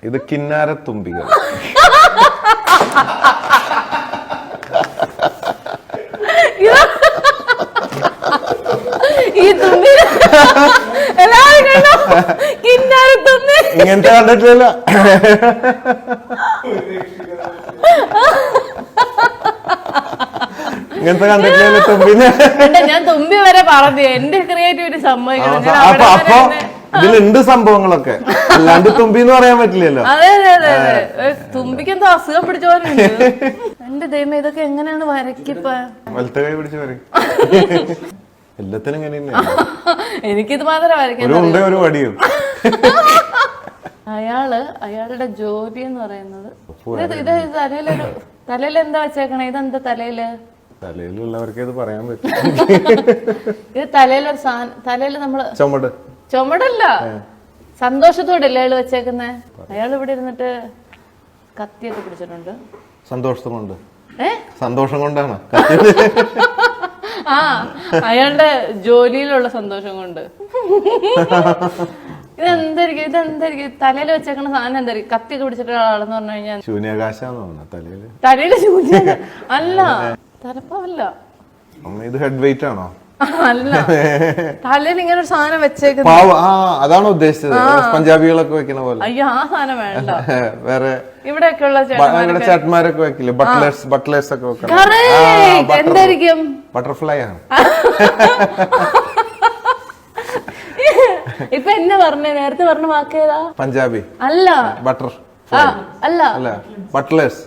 ഇത് കിന്നാരത്തുമ്പികൾ. ഈ തുമ്പി കിന്നാരത്തുമ്പി ഇങ്ങനത്തെ കണ്ടിട്ടില്ലല്ലോ. ഇങ്ങനത്തെ കണ്ടിട്ടില്ലല്ലോ തുമ്പിനെ. ഞാൻ തുമ്പി വരെ പറഞ്ഞു എന്റെ ക്രിയേറ്റിവിറ്റി സമ്മതിക്കണം. അപ്പൊ ഇതിലുണ്ട് സംഭവങ്ങളൊക്കെ, അല്ലാണ്ട് തുമ്പി എന്ന് പറയാൻ പറ്റില്ലല്ലോ. അതെ അതെ അതെ അതെ, തുമ്പിക്ക് എന്തോ അസുഖം പിടിച്ചോലുണ്ട്. എന്റെ ദൈവം ഇതൊക്കെ എങ്ങനെയാണ് വരയ്ക്കിപ്പ? വലത്തെ കൈ പിടിച്ച് വരയ്ക്കും. എല്ലാത്തിനും ഇങ്ങനെ എനിക്കിത് മാത്രമേ വരയ്ക്കാൻ ഒരു വടിയും. അയാളുടെ ജോലി എന്ന് പറയുന്നത് ഇത് തലയില് എന്താ വെച്ചേക്കണേ? ഇതെന്താ തലയില്? തലയിലുള്ളവർക്ക് ഇത് പറയാൻ പറ്റും. ഇത് തലയിലൊരു സാധനം, തലയില് നമ്മള് ചുമടല്ല, സന്തോഷത്തോടെ അല്ലേ അയാള് വെച്ചേക്കുന്നേ? അയാൾ ഇവിടെ ഇരുന്നിട്ട് കത്തിയൊക്കെ പിടിച്ചിട്ടുണ്ട്. സന്തോഷം കൊണ്ടാണ്. ആ, അയാളുടെ ജോലിയിലുള്ള സന്തോഷം കൊണ്ട്. ഇതെന്തായിരിക്കും തലയിൽ വെച്ചേക്കുന്ന സാധനം? എന്തായിരിക്കും? കത്തിയൊക്കെ പിടിച്ചിട്ടുള്ള ആളെന്ന് പറഞ്ഞു കഴിഞ്ഞാൽ ശൂന്യാകാശാന്ന് തലയില് ശൂന്യ അല്ല, തലപ്പല്ല. ഇത് ഹെഡ് വെയിറ്റ് ആണോ? അല്ല, തലയിൽ ഇങ്ങനെ ഒരു സാധനം വെച്ചേക്കുന്നത്. അതാണോ ഉദ്ദേശിച്ചത്? പഞ്ചാബികളൊക്കെ വെക്കുന്ന പോലെ. അയ്യോ, ആ സാധനം വേണ്ട. വേറെ ഇവിടെയൊക്കെയുള്ള ചേട്ടന്മാരൊക്കെ വെക്കില്ലേ? ബട്ട്ലേഴ്സ് ഒക്കെ വെക്കണം. എന്തായിരിക്കും? ബട്ടർഫ്ലൈ ആണ്. ഇപ്പൊ എന്നെ പറഞ്ഞ നേരത്തെ പറഞ്ഞ വാക്കേതാ? പഞ്ചാബി അല്ല, ബട്ടർ അല്ല, butlers,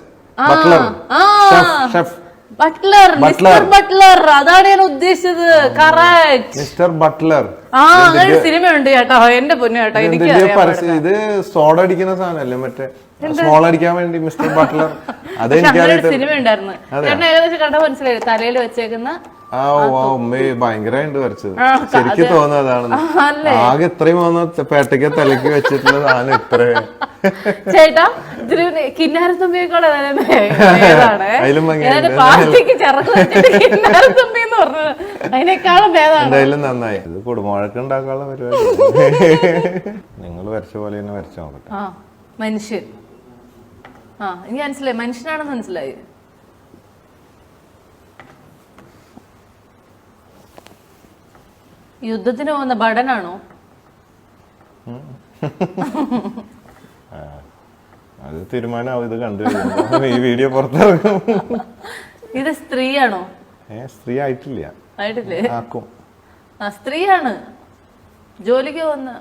chef, butler, mister Butler, അതാണ് ഞാൻ ഉദ്ദേശിച്ചത്. Correct, mister Butler. അങ്ങനെ സിനിമയുണ്ട് ചേട്ടാ, എന്റെ പൊന്നു ചേട്ടാ. എനിക്ക് ഇത് സോഡ അടിക്കുന്ന സാധനല്ലേ, മറ്റേ സ്മോൾ അടിക്കാൻ വേണ്ടി മിസ്റ്റർ ബട്ട്ലർ. അത് സിനിമ ഉണ്ടായിരുന്നു ചേട്ടൻ, ഏകദേശം കണ്ടാ മനസ്സിലായി. തലയിൽ വെച്ചേക്കുന്ന ഭയങ്കരമായിട്ട് വരച്ചത്. ശരിക്കും തോന്നുന്നതാണ്. ആകെ ഇത്രയും വന്ന പേട്ടയ്ക്ക് തലക്ക് വെച്ചിട്ടുള്ള സാധനം ഇത്ര. ചേട്ടാ, ഇതിന് കിന്നാരത്തുമ്പിയേക്കാളെ പാർട്ടിക്ക് കിന്നാരത്തുമ്പി എന്ന് പറഞ്ഞത് അതിനേക്കാളും ഭേദമാണ്. എന്തായാലും നന്നായി. ഇത് കുടുംബവഴക്ക് ഉണ്ടാക്കാനുള്ള പരിപാടി. നിങ്ങൾ വരച്ച പോലെ തന്നെ വരച്ചു നോക്കട്ടെ. മനുഷ്യൻ. എനിക്ക് മനസ്സിലായി, മനുഷ്യനാണെന്ന് മനസ്സിലായി. യുദ്ധത്തിന് പോകുന്ന ഭടനാണോ? അത് തീരുമാനമാവും ഇത് കണ്ടു ഈ വീഡിയോ പുറത്തിറക്കും. ഇത് സ്ത്രീയാണോ? സ്ത്രീ ആയിട്ടില്ല. ആയിട്ടില്ലേ? ആക്കും. സ്ത്രീയാണ്, ജോലിക്ക് പോകുന്ന.